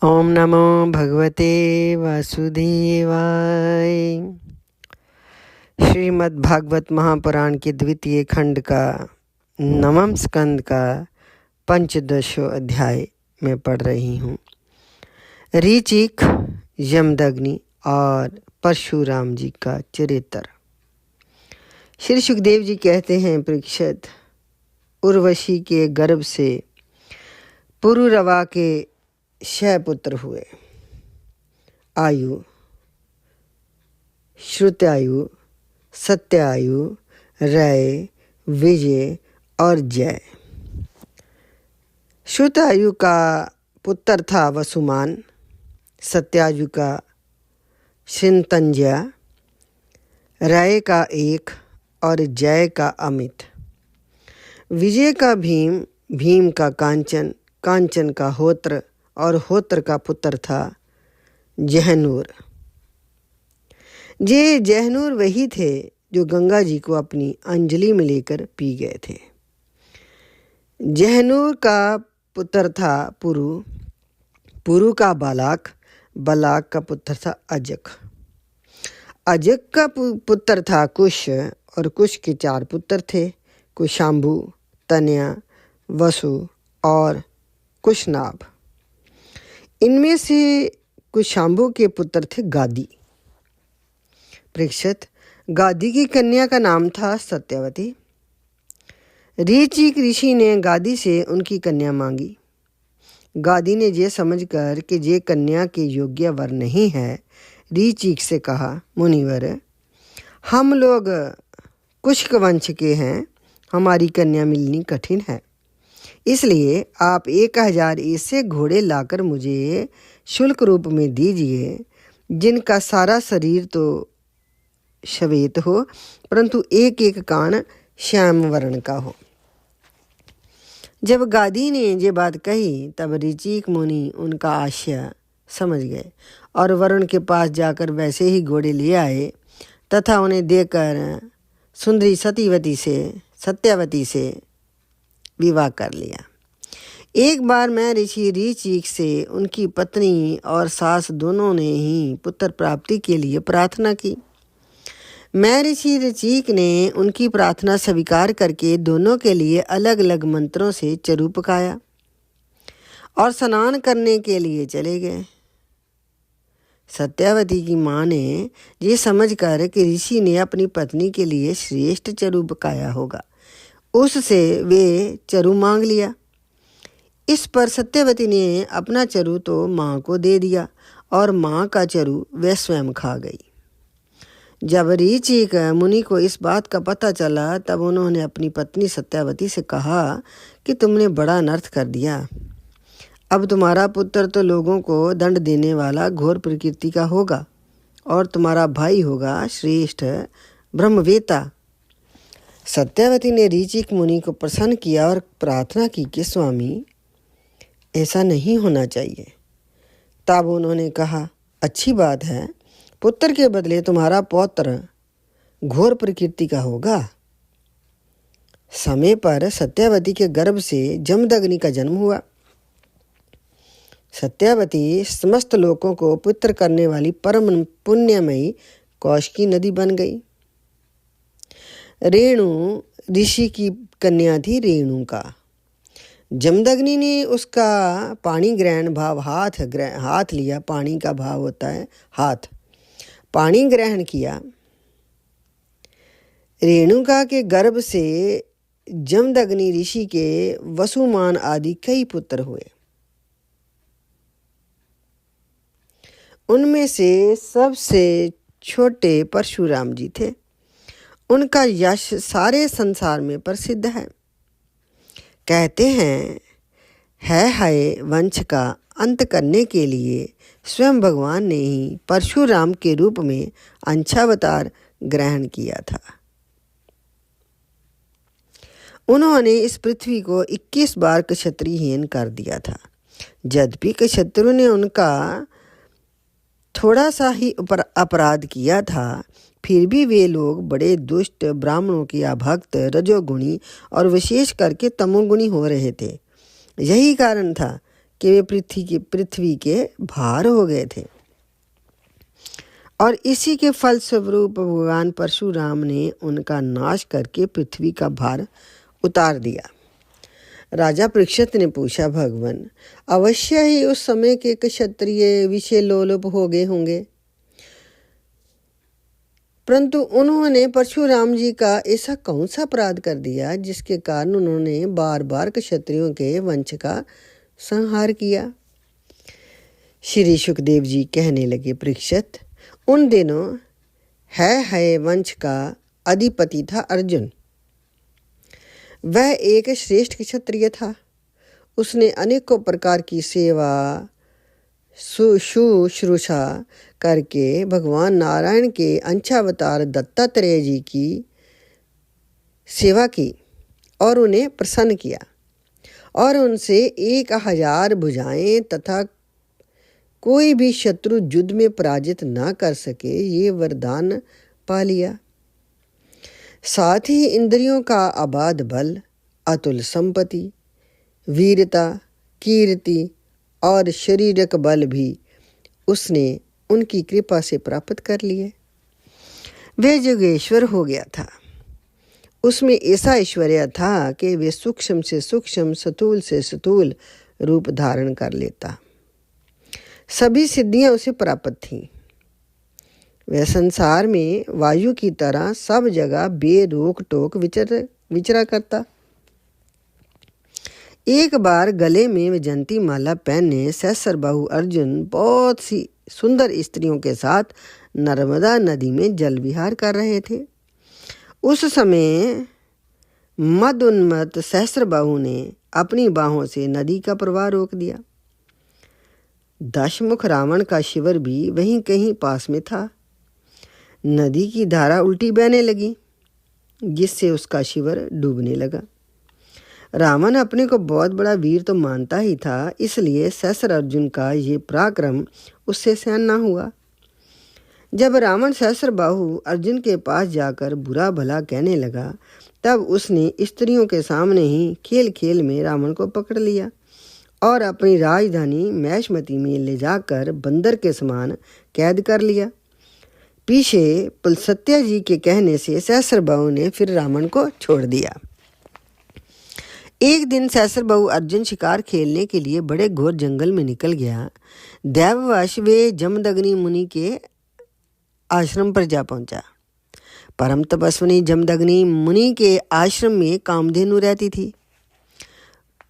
ओम नमो भगवते वासुदेवाय। श्रीमद् भागवत महापुराण के द्वितीय खंड का नवम स्कंद का पंचदशो अध्याय में पढ़ रही हूँ। ऋचिक, यमदग्नि और परशुराम जी का चरित्र। श्री सुखदेव जी कहते हैं, परीक्षित, उर्वशी के गर्भ से पुरुरवा के 6 पुत्र हुए। आयु, श्रुत्यायु, सत्यायु, रय, विजय और जय। श्रुत्यायु का पुत्र था वसुमान, सत्यायु का शिंतंजय, रय का एक और जय का अमित। विजय का भीम, भीम का कांचन, कांचन का होत्र और होत्र का पुत्र था जहनूर। ये जहनूर वही थे जो गंगा जी को अपनी अंजलि में लेकर पी गए थे। जहनूर का पुत्र था पुरु, पुरु का बालाक, बालाक का पुत्र था अजक, अजक का पुत्र था कुश और कुश के 4 पुत्र थे, कुशाम्बु, तनया, वसु और कुशनाभ। इनमें से कुशाम्बु के पुत्र थे गादी। परीक्षित, गादी की कन्या का नाम था सत्यवती। ऋचिक ऋषि ने गादी से उनकी कन्या मांगी। गादी ने ये समझकर कि ये कन्या के योग्य वर नहीं है, ऋचिक से कहा, मुनिवर, हम लोग कुशक वंश के हैं, हमारी कन्या मिलनी कठिन है, इसलिए आप 1000 ऐसे घोड़े लाकर मुझे शुल्क रूप में दीजिए, जिनका सारा शरीर तो श्वेत हो, परंतु एक एक कान श्याम वर्ण का हो। जब गादी ने ये बात कही, तब ऋचिक मुनि उनका आशय समझ गए और वरुण के पास जाकर वैसे ही घोड़े ले आए तथा उन्हें देकर सुंदरी सत्यवती से विवाह कर लिया। एक बार मैं ऋषि ऋचिक से उनकी पत्नी और सास दोनों ने ही पुत्र प्राप्ति के लिए प्रार्थना की। मैं ऋषि ऋचिक ने उनकी प्रार्थना स्वीकार करके दोनों के लिए अलग अलग मंत्रों से चरु पकाया और स्नान करने के लिए चले गए। सत्यवती की माँ ने ये समझकर कि ऋषि ने अपनी पत्नी के लिए श्रेष्ठ चरु पकाया होगा, उससे वे चरु मांग लिया। इस पर सत्यवती ने अपना चरु तो माँ को दे दिया और माँ का चरु वे स्वयं खा गई। जब ऋचिक मुनि को इस बात का पता चला, तब उन्होंने अपनी पत्नी सत्यवती से कहा कि तुमने बड़ा अनर्थ कर दिया। अब तुम्हारा पुत्र तो लोगों को दंड देने वाला घोर प्रकृति का होगा और तुम्हारा भाई होगा श्रेष्ठ ब्रह्मवेता। सत्यवती ने ऋचिक मुनि को प्रसन्न किया और प्रार्थना की कि स्वामी, ऐसा नहीं होना चाहिए। तब उन्होंने कहा, अच्छी बात है, पुत्र के बदले तुम्हारा पौत्र घोर प्रकृति का होगा। समय पर सत्यवती के गर्भ से जमदग्नि का जन्म हुआ। सत्यवती समस्त लोगों को पुत्र करने वाली परम पुण्यमयी कौशिकी नदी बन गई। रेणु ऋषि की कन्या थी रेणुका। जमदग्नि ने उसका पाणी ग्रहण भाव हाथ लिया, पानी का भाव होता है हाथ, पानी ग्रहण किया। रेणुका के गर्भ से जमदग्नि ऋषि के वसुमान आदि कई पुत्र हुए। उनमें से सबसे छोटे परशुराम जी थे। उनका यश सारे संसार में प्रसिद्ध है। कहते हैं, है वंश का अंत करने के लिए स्वयं भगवान ने ही परशुराम के रूप में अंशावतार ग्रहण किया था। उन्होंने इस पृथ्वी को 21 बार क्षत्रियहीन कर दिया था। यद्यपि क्षत्रियों ने उनका थोड़ा सा ही अपराध किया था, फिर भी वे लोग बड़े दुष्ट, ब्राह्मणों के अभक्त, रजोगुणी और विशेष करके तमोगुणी हो रहे थे। यही कारण था कि वे पृथ्वी के भार हो गए थे और इसी के फलस्वरूप भगवान परशुराम ने उनका नाश करके पृथ्वी का भार उतार दिया। राजा परीक्षित ने पूछा, भगवान अवश्य ही उस समय के क्षत्रिय विषय लोलुप हो गए होंगे, परंतु उन्होंने परशुराम जी का ऐसा कौन सा अपराध कर दिया जिसके कारण उन्होंने बार बार क्षत्रियों के वंश का संहार किया। श्री सुखदेव जी कहने लगे, परीक्षित उन दिनों है वंश का अधिपति था अर्जुन। वह एक श्रेष्ठ क्षत्रिय था। उसने अनेकों प्रकार की सेवा शुश्रूषा करके भगवान नारायण के अंशावतार दत्तात्रेय जी की सेवा की और उन्हें प्रसन्न किया और उनसे 1000 भुजाएं तथा कोई भी शत्रु युद्ध में पराजित ना कर सके ये वरदान पा लिया। साथ ही इंद्रियों का अबाध बल, अतुल संपत्ति, वीरता, कीर्ति और शारीरिक बल भी उसने उनकी कृपा से प्राप्त कर लिए। वे योगेश्वर हो गया था। उसमें ऐसा ऐश्वर्य था कि वे सूक्ष्म से सूक्ष्म, स्थूल से स्थूल रूप धारण कर लेता। सभी सिद्धियां उसे प्राप्त थीं। वह संसार में वायु की तरह सब जगह बेरोक टोक विचरा करता। एक बार गले में वैजयंती माला पहने सहस्त्रबाहु अर्जुन बहुत सी सुंदर स्त्रियों के साथ नर्मदा नदी में जल विहार कर रहे थे। उस समय मद उन्मत्त सहस्त्रबाहु ने अपनी बाहों से नदी का प्रवाह रोक दिया। दशमुख रावण का शिविर भी वहीं कहीं पास में था। नदी की धारा उल्टी बहने लगी, जिससे उसका शिविर डूबने लगा। रावण अपने को बहुत बड़ा वीर तो मानता ही था, इसलिए सहस्त्र अर्जुन का ये पराक्रम उससे सहन न हुआ। जब रावण सहस्त्रबाहु अर्जुन के पास जाकर बुरा भला कहने लगा, तब उसने स्त्रियों के सामने ही खेल खेल में रावण को पकड़ लिया और अपनी राजधानी मैषमती में ले जाकर बंदर के समान कैद कर लिया। पीछे पुलस्त्य जी के कहने से सहस्त्रबाहु ने फिर रावण को छोड़ दिया। एक दिन सहस्त्रबाहु अर्जुन शिकार खेलने के लिए बड़े घोर जंगल में निकल गया। दैववश वे जमदग्नि मुनि के आश्रम पर जा पहुंचा। परम तपस्विनी जमदग्नि मुनि के आश्रम में कामधेनु रहती थी।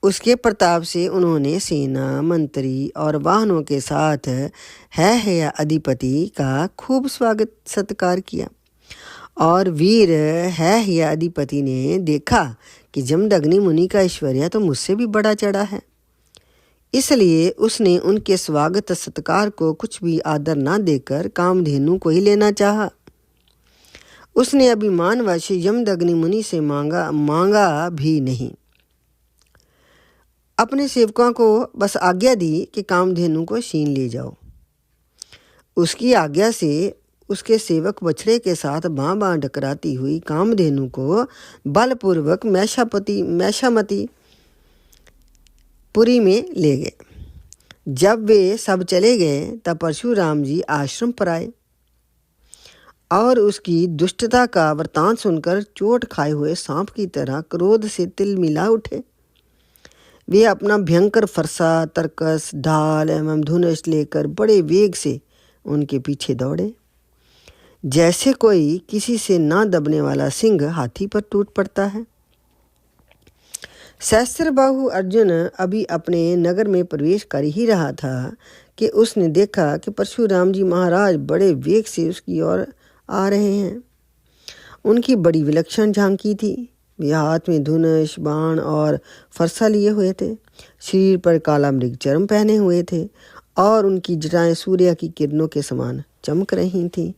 उसके प्रताप से उन्होंने सेना, मंत्री और वाहनों के साथ है अधिपति का खूब स्वागत सत्कार किया और वीर है अधिपति ने देखा कि जमदग्नि मुनि का ऐश्वर्य तो मुझसे भी बड़ा चढ़ा है, इसलिए उसने उनके स्वागत सत्कार को कुछ भी आदर न देकर कामधेनु को ही लेना चाहा। उसने अभिमानवश जमदग्नि मुनि से मांगा भी नहीं। अपने सेवकों को बस आज्ञा दी कि कामधेनु को छीन ले जाओ। उसकी आज्ञा से उसके सेवक बछड़े के साथ बाँ टकराती हुई कामधेनु को बलपूर्वक मैषमती पुरी में ले गए। जब वे सब चले गए तब परशुराम जी आश्रम पर आए और उसकी दुष्टता का वृतांत सुनकर चोट खाए हुए सांप की तरह क्रोध से तिलमिला उठे। वे अपना भयंकर फरसा, तरकस, ढाल एवं धनुष लेकर बड़े वेग से उनके पीछे दौड़े, जैसे कोई किसी से ना दबने वाला सिंह हाथी पर टूट पड़ता है। सहस्त्रबाहु अर्जुन अभी अपने नगर में प्रवेश कर ही रहा था कि उसने देखा कि परशुराम जी महाराज बड़े वेग से उसकी ओर आ रहे हैं। उनकी बड़ी विलक्षण झांकी थी। वे हाथ में धनुष, बाण और फरसा लिए हुए थे। शरीर पर काला मृग चर्म पहने हुए थे और उनकी जटाएं सूर्य की किरणों के समान चमक रही थीं।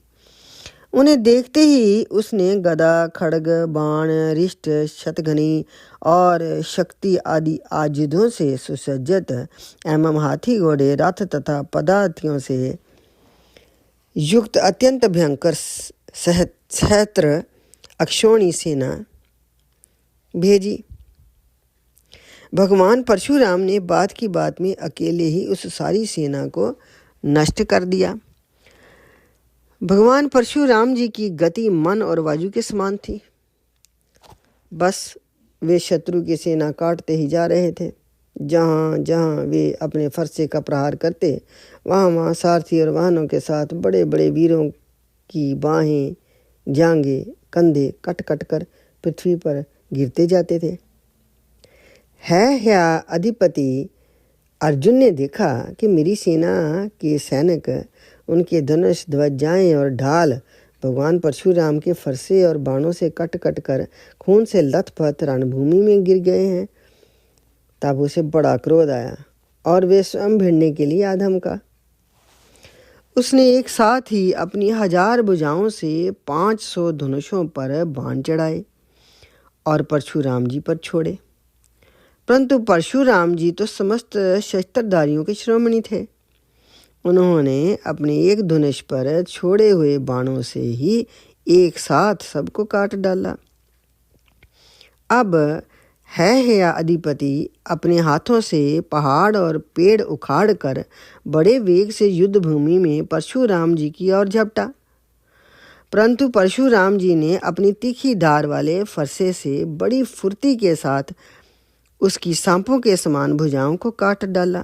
उन्हें देखते ही उसने गदा, खड्ग, बाण, रिष्ट, शतघ्नी और शक्ति आदि आयुधों से सुसज्जित एवं हाथी, घोड़े, रथ तथा पदातियों से युक्त अत्यंत भयंकर सहस्त्र अक्षौणी सेना भेजी। भगवान परशुराम ने बात की बात में अकेले ही उस सारी सेना को नष्ट कर दिया। भगवान परशुराम जी की गति मन और वायु के समान थी। बस वे शत्रु की सेना काटते ही जा रहे थे। जहाँ जहाँ वे अपने फरसे का प्रहार करते, वहाँ वहाँ सारथी और वाहनों के साथ बड़े बड़े वीरों की बाहें, जांघें, कंधे कट कट कर पृथ्वी पर गिरते जाते थे। है अधिपति अर्जुन ने देखा कि मेरी सेना के सैनिक, उनके धनुष, ध्वजाएं और ढाल भगवान परशुराम के फरसे और बाणों से कट कट कर खून से लथपथ रणभूमि में गिर गए हैं। तब उसे बड़ा क्रोध आया और वे स्वयं भिड़ने के लिए आधमका। उसने एक साथ ही अपनी 1000 भुजाओं से 500 धनुषों पर बाण चढ़ाए और परशुराम जी पर छोड़े। परंतु परशुराम जी तो समस्त शस्त्रधारियों के शिरोमणि थे। उन्होंने अपने एक धनुष पर छोड़े हुए बाणों से ही एक साथ सबको काट डाला। अब है अधिपति अपने हाथों से पहाड़ और पेड़ उखाड़ कर बड़े वेग से युद्ध भूमि में परशुराम जी की ओर झपटा। परंतु परशुराम जी ने अपनी तीखी धार वाले फरसे से बड़ी फुर्ती के साथ उसकी सांपों के समान भुजाओं को काट डाला।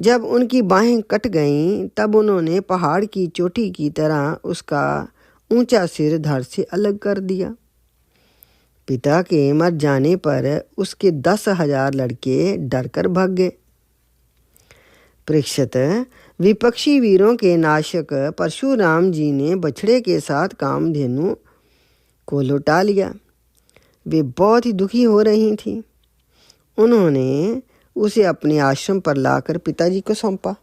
जब उनकी बाहें कट गईं, तब उन्होंने पहाड़ की चोटी की तरह उसका ऊंचा सिर धड़ से अलग कर दिया। पिता के मर जाने पर उसके 10,000 लड़के डरकर भाग गए। परीक्षित, विपक्षी वीरों के नाशक परशुराम जी ने बछड़े के साथ कामधेनु को लौटा लिया। वे बहुत ही दुखी हो रही थीं। उन्होंने उसे अपने आश्रम पर लाकर पिताजी को सौंपा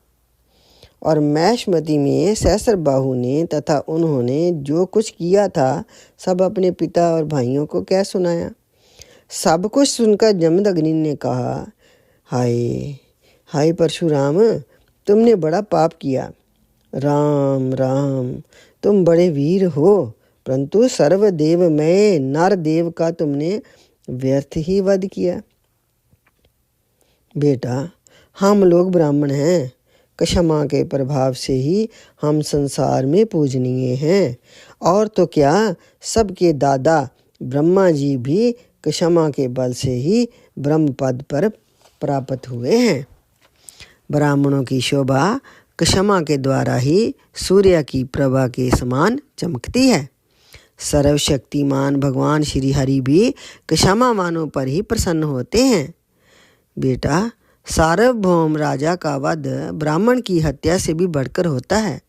और मैशमती में सहस्रबाहु ने तथा उन्होंने जो कुछ किया था सब अपने पिता और भाइयों को कह सुनाया। सब कुछ सुनकर जमदग्नि ने कहा, हाय हाय परशुराम, तुमने बड़ा पाप किया। राम राम, तुम बड़े वीर हो, परंतु सर्वदेवमय नरदेव का तुमने व्यर्थ ही वध किया। बेटा, हम लोग ब्राह्मण हैं, क्षमा के प्रभाव से ही हम संसार में पूजनीय हैं। और तो क्या, सबके दादा ब्रह्मा जी भी क्षमा के बल से ही ब्रह्म पद पर प्राप्त हुए हैं। ब्राह्मणों की शोभा क्षमा के द्वारा ही सूर्य की प्रभा के समान चमकती है। सर्वशक्तिमान भगवान श्री हरि भी क्षमावानों पर ही प्रसन्न होते हैं। बेटा, सार्वभौम राजा का वध ब्राह्मण की हत्या से भी बढ़कर होता है।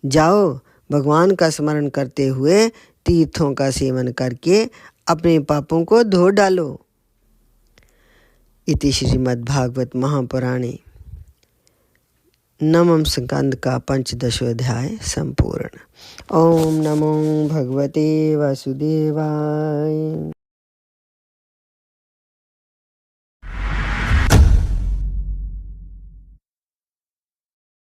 जाओ, भगवान का स्मरण करते हुए तीर्थों का सेवन करके अपने पापों को धो डालो। इति श्रीमद्भागवत महापुराणे नवम स्कंद का 15वां अध्याय संपूर्ण। ओम नमो भगवते वासुदेवाय।